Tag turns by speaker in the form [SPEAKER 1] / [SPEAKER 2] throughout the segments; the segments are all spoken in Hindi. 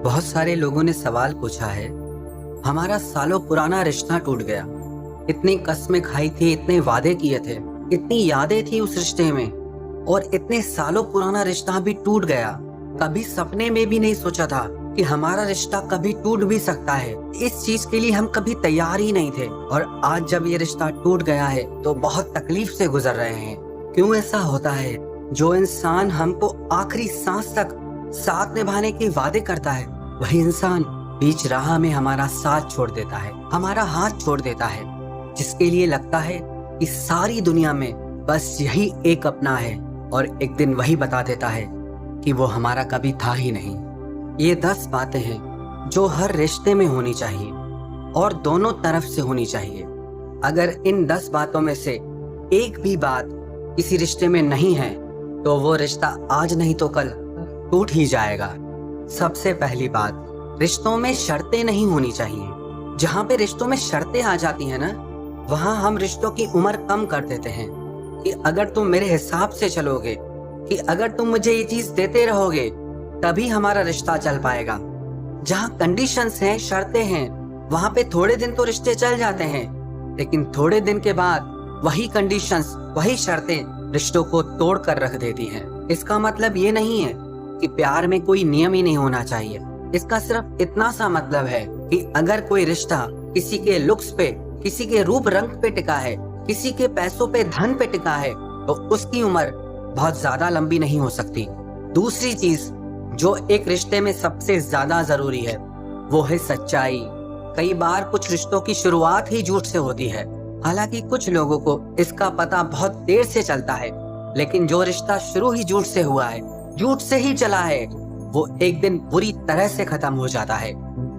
[SPEAKER 1] बहुत सारे लोगों ने सवाल पूछा है। हमारा सालों पुराना रिश्ता टूट गया। इतनी कस्में खाई थी, इतने वादे किए थे, इतनी यादें थी उस रिश्ते में, और इतने सालों पुराना रिश्ता भी टूट गया। कभी सपने में भी नहीं सोचा था कि हमारा रिश्ता कभी टूट भी सकता है। इस चीज के लिए हम कभी तैयार ही नहीं थे, और आज जब ये रिश्ता टूट गया है तो बहुत तकलीफ से गुजर रहे हैं। क्यों ऐसा होता है? जो इंसान हमको आखिरी सांस तक साथ निभाने के वादे करता है, वही इंसान बीच राह में हमारा साथ छोड़ देता है, हमारा हाथ छोड़ देता है। जिसके लिए लगता है कि सारी दुनिया में बस यही एक अपना है, और एक दिन वही बता देता है कि वो हमारा कभी था ही नहीं। ये 10 बातें हैं जो हर रिश्ते में होनी चाहिए, और दोनों तरफ से होनी चाहिए। अगर इन 10 बातों में से एक भी बात किसी रिश्ते में नहीं है तो वो रिश्ता आज नहीं तो कल टूट ही जाएगा। सबसे पहली बात, रिश्तों में शर्तें नहीं होनी चाहिए। जहाँ पे रिश्तों में शर्तें आ जाती हैं ना, वहाँ हम रिश्तों की उम्र कम कर देते हैं कि अगर तुम मेरे हिसाब से चलोगे, कि अगर तुम मुझे ये चीज देते रहोगे, तभी हमारा रिश्ता चल पाएगा। जहाँ कंडीशंस हैं, शर्तें हैं, वहाँ पे थोड़े दिन तो रिश्ते चल जाते हैं, लेकिन थोड़े दिन के बाद वही कंडीशंस, वही शर्तें रिश्तों को तोड़ कर रख देती हैं। इसका मतलब ये नहीं है कि प्यार में कोई नियम ही नहीं होना चाहिए। इसका सिर्फ इतना सा मतलब है कि अगर कोई रिश्ता किसी के लुक्स पे, किसी के रूप रंग पे टिका है, किसी के पैसों पे, धन पे टिका है, तो उसकी उम्र बहुत ज्यादा लंबी नहीं हो सकती। दूसरी चीज जो एक रिश्ते में सबसे ज्यादा जरूरी है, वो है सच्चाई। कई बार कुछ रिश्तों की शुरुआत ही झूठ से होती है। हालांकि कुछ लोगों को इसका पता बहुत देर से चलता है, लेकिन जो रिश्ता शुरू ही झूठ से हुआ है, झूठ से ही चला है, वो एक दिन बुरी तरह से खत्म हो जाता है।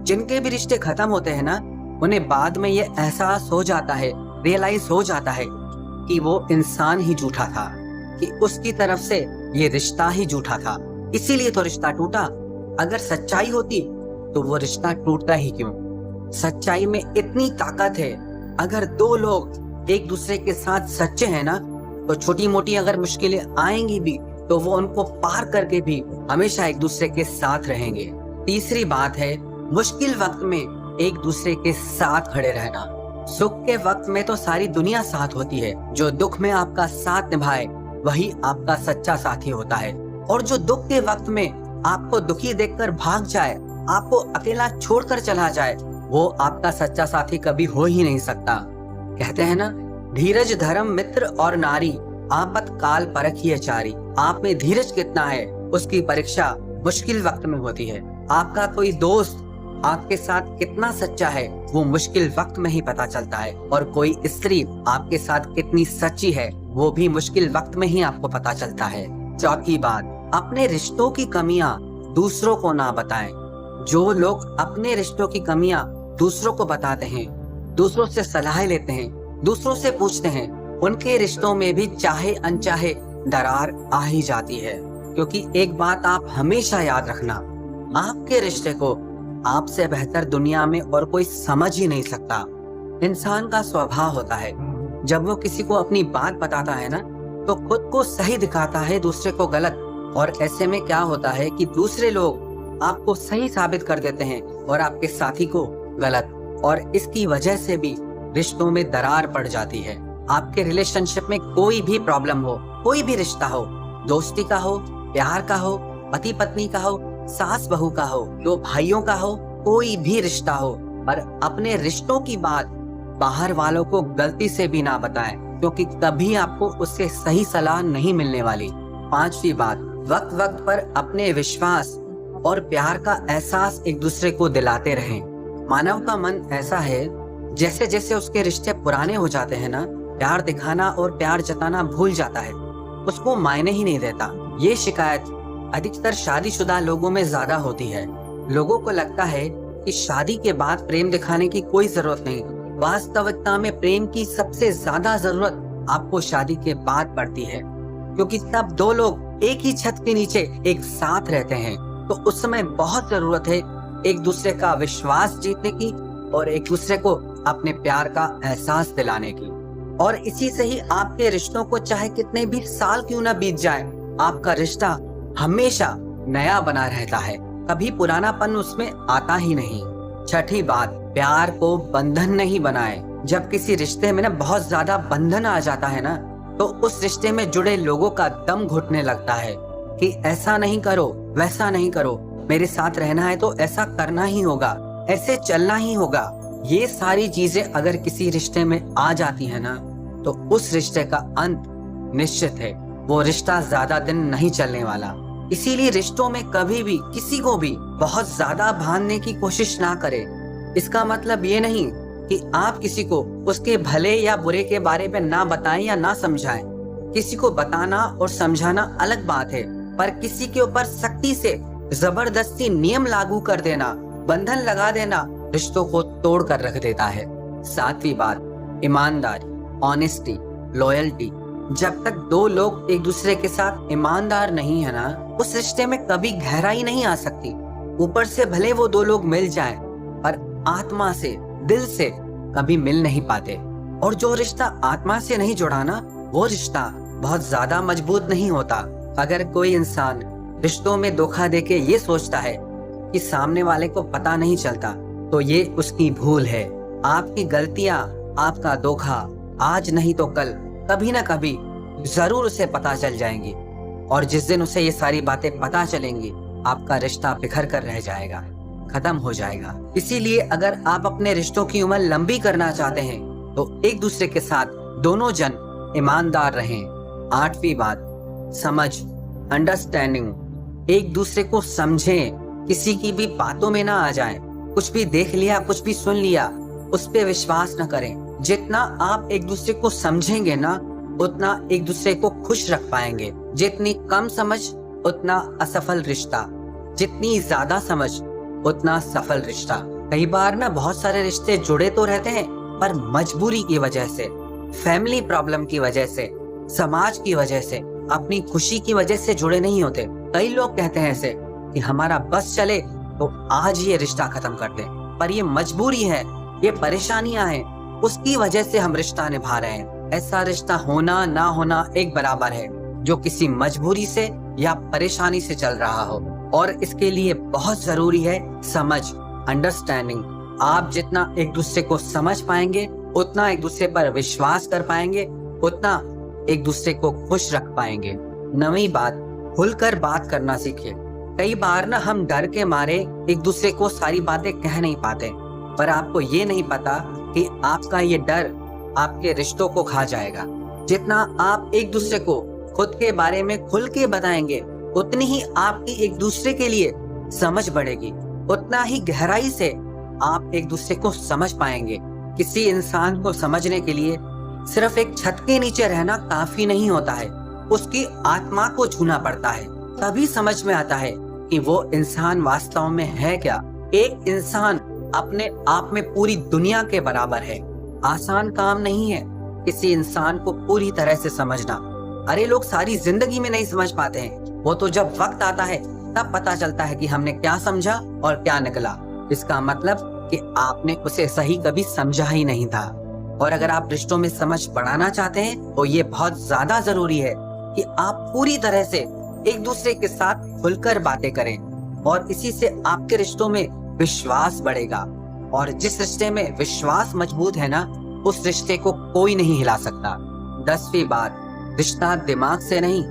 [SPEAKER 1] जिनके भी रिश्ते खत्म होते हैं ना, उन्हें बाद में ये एहसास हो जाता है, रियलाइज हो जाता है कि वो इंसान ही झूठा था, कि उसकी तरफ से ये रिश्ता ही झूठा था, इसीलिए तो रिश्ता टूटा। अगर सच्चाई होती तो वो रिश्ता टूटता ही क्यों? सच्चाई में इतनी ताकत है। अगर दो लोग एक दूसरे के साथ सच्चे हैं ना, तो छोटी मोटी अगर मुश्किलें आएंगी भी तो वो उनको पार करके भी हमेशा एक दूसरे के साथ रहेंगे। तीसरी बात है, मुश्किल वक्त में एक दूसरे के साथ खड़े रहना। सुख के वक्त में तो सारी दुनिया साथ होती है, जो दुख में आपका साथ निभाए वही आपका सच्चा साथी होता है। और जो दुख के वक्त में आपको दुखी देखकर भाग जाए, आपको अकेला छोड़कर चला जाए, वो आपका सच्चा साथी कभी हो ही नहीं सकता। कहते हैं ना, धीरज धर्म मित्र और नारी, आपत काल परखिए चारी। आप में धीरज कितना है, उसकी परीक्षा मुश्किल वक्त में होती है। आपका कोई दोस्त आपके साथ कितना सच्चा है, वो मुश्किल वक्त में ही पता चलता है। और कोई स्त्री आपके साथ कितनी सच्ची है, वो भी मुश्किल वक्त में ही आपको पता चलता है। चौथी बात, अपने रिश्तों की कमियां दूसरों को ना बताएं। जो लोग अपने रिश्तों की कमियां दूसरों को बताते हैं, दूसरों से सलाह लेते हैं, दूसरों से पूछते हैं, उनके रिश्तों में भी चाहे अनचाहे दरार आ ही जाती है। क्योंकि एक बात आप हमेशा याद रखना, आपके रिश्ते को आपसे बेहतर दुनिया में और कोई समझ ही नहीं सकता। इंसान का स्वभाव होता है, जब वो किसी को अपनी बात बताता है ना, तो खुद को सही दिखाता है, दूसरे को गलत। और ऐसे में क्या होता है कि दूसरे लोग आपको सही साबित कर देते हैं और आपके साथी को गलत, और इसकी वजह से भी रिश्तों में दरार पड़ जाती है। आपके रिलेशनशिप में कोई भी प्रॉब्लम हो, कोई भी रिश्ता हो, दोस्ती का हो, प्यार का हो, पति पत्नी का हो, सास बहू का हो, दो भाइयों का हो, कोई भी रिश्ता हो, पर अपने रिश्तों की बात बाहर वालों को गलती से भी ना बताएं, क्योंकि कभी आपको उससे सही सलाह नहीं मिलने वाली। पांचवी बात, वक्त वक्त पर अपने विश्वास और प्यार का एहसास एक दूसरे को दिलाते रहें। मानव का मन ऐसा है, जैसे जैसे उसके रिश्ते पुराने हो जाते हैं ना, प्यार दिखाना और प्यार जताना भूल जाता है, उसको मायने ही नहीं देता। ये शिकायत अधिकतर शादीशुदा लोगों में ज्यादा होती है। लोगों को लगता है कि शादी के बाद प्रेम दिखाने की कोई जरूरत नहीं। वास्तविकता में प्रेम की सबसे ज्यादा जरूरत आपको शादी के बाद पड़ती है, क्योंकि तब दो लोग एक ही छत के नीचे एक साथ रहते हैं, तो उस समय बहुत जरूरत है एक दूसरे का विश्वास जीतने की और एक दूसरे को अपने प्यार का एहसास दिलाने की। और इसी से ही आपके रिश्तों को चाहे कितने भी साल क्यों ना बीत जाए, आपका रिश्ता हमेशा नया बना रहता है। कभी पुरानापन उसमें आता ही नहीं। छठी बात, प्यार को बंधन नहीं बनाए। जब किसी रिश्ते में ना बहुत ज्यादा बंधन आ जाता है ना, तो उस रिश्ते में जुड़े लोगों का दम घुटने लगता है कि ऐसा नहीं करो, वैसा नहीं करो, मेरे साथ रहना है तो ऐसा करना ही होगा, ऐसे चलना ही होगा। ये सारी चीजें अगर किसी रिश्ते में आ जाती है ना, तो उस रिश्ते का अंत निश्चित है। वो रिश्ता ज्यादा दिन नहीं चलने वाला। इसीलिए रिश्तों में कभी भी किसी को भी बहुत ज्यादा बांधने की कोशिश ना करें। इसका मतलब ये नहीं कि आप किसी को उसके भले या बुरे के बारे में ना बताएं या ना समझाएं। किसी को बताना और समझाना अलग बात है, पर किसी के ऊपर सख्ती से जबरदस्ती नियम लागू कर देना, बंधन लगा देना रिश्तों को तोड़ कर रख देता है। सातवीं बात, ईमानदारी, ऑनेस्टी, लॉयल्टी। जब तक दो लोग एक दूसरे के साथ ईमानदार नहीं है ना, उस रिश्ते में कभी गहराई नहीं आ सकती। ऊपर से भले वो दो लोग मिल जाएं, पर आत्मा से, दिल से कभी मिल नहीं पाते। और जो रिश्ता आत्मा से नहीं जुड़ा ना, वो रिश्ता बहुत ज्यादा मजबूत नहीं होता। अगर कोई इंसान रिश्तों में धोखा देके ये सोचता है कि सामने वाले को पता नहीं चलता, तो ये उसकी भूल है। आपकी गलतियां, आपका धोखा आज नहीं तो कल, कभी ना कभी जरूर उसे पता चल जाएंगी। और जिस दिन उसे ये सारी बातें पता चलेंगी, आपका रिश्ता बिखर कर रह जाएगा, खत्म हो जाएगा। इसीलिए अगर आप अपने रिश्तों की उम्र लंबी करना चाहते हैं, तो एक दूसरे के साथ दोनों जन ईमानदार रहें। आठवीं बात, समझ, अंडरस्टैंडिंग। एक दूसरे को समझें, किसी की भी बातों में ना आ जाएं। कुछ भी देख लिया, कुछ भी सुन लिया, उस पे विश्वास न करें। जितना आप एक दूसरे को समझेंगे ना, उतना एक दूसरे को खुश रख पाएंगे। जितनी कम समझ उतना असफल रिश्ता, जितनी ज्यादा समझ उतना सफल रिश्ता। कई बार ना बहुत सारे रिश्ते जुड़े तो रहते हैं, पर मजबूरी की वजह से, फैमिली प्रॉब्लम की वजह से, समाज की वजह से, अपनी खुशी की वजह से जुड़े नहीं होते। कई लोग कहते हैं ऐसे कि हमारा बस चले तो आज ये रिश्ता खत्म कर दे, पर ये मजबूरी है, ये परेशानियां हैं, उसकी वजह से हम रिश्ता निभा रहे हैं। ऐसा रिश्ता होना ना होना एक बराबर है, जो किसी मजबूरी से या परेशानी से चल रहा हो। और इसके लिए बहुत जरूरी है समझ, अंडरस्टैंडिंग। आप जितना एक दूसरे को समझ पाएंगे, उतना एक दूसरे पर विश्वास कर पाएंगे, उतना एक दूसरे को खुश रख पाएंगे। नवीं बात, खुलकर बात करना सीखें। कई बार ना हम डर के मारे एक दूसरे को सारी बातें कह नहीं पाते, पर आपको ये नहीं पता कि आपका ये डर आपके रिश्तों को खा जाएगा। जितना आप एक दूसरे को खुद के बारे में खुल के बताएंगे, उतनी ही आपकी एक दूसरे के लिए समझ बढ़ेगी, उतना ही गहराई से आप एक दूसरे को समझ पाएंगे। किसी इंसान को समझने के लिए सिर्फ एक छत के नीचे रहना काफी नहीं होता है, उसकी आत्मा को छूना पड़ता है। तभी समझ में आता है कि वो इंसान वास्तव में है क्या। एक इंसान अपने आप में पूरी दुनिया के बराबर है। आसान काम नहीं है किसी इंसान को पूरी तरह से समझना। अरे लोग सारी जिंदगी में नहीं समझ पाते हैं, वो तो जब वक्त आता है तब पता चलता है कि हमने क्या समझा और क्या निकला। इसका मतलब कि आपने उसे सही कभी समझा ही नहीं था। और अगर आप रिश्तों में समझ बढ़ाना चाहते हैं, तो ये बहुत ज्यादा जरूरी है कि आप पूरी तरह से एक दूसरे के साथ खुलकर बातें करें, और इसी से आपके रिश्तों में विश्वास बढ़ेगा। और जिस रिश्ते में विश्वास मजबूत है ना, उस रिश्ते को कोई नहीं हिला सकता। 10वीं बात, रिश्ता दिमाग से नहीं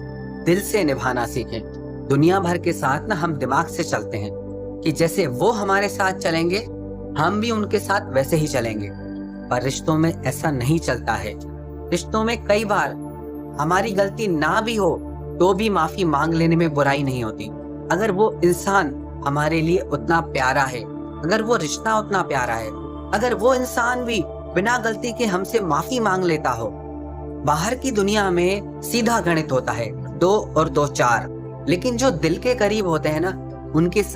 [SPEAKER 1] दिल से निभाना सीखें। दुनिया भर के साथ ना हम दिमाग से चलते हैं कि जैसे वो हमारे साथ चलेंगे, हम भी उनके साथ वैसे ही चलेंगे, पर रिश्तों में ऐसा नहीं चलता है। रिश्तों में कई बार हमारी गलती ना भी हो तो भी माफी मांग लेने में बुराई नहीं होती। अगर वो इंसान हमारे लिए उतना प्यारा है, अगर वो रिश्ता उतना प्यारा है, अगर वो इंसान भी बिना गलती के हमसे माफी मांग लेता हो। बाहर की दुनिया में सीधा गणित होता है, 2 और 2 4, लेकिन जो दिल के करीब होते हैं ना, उनके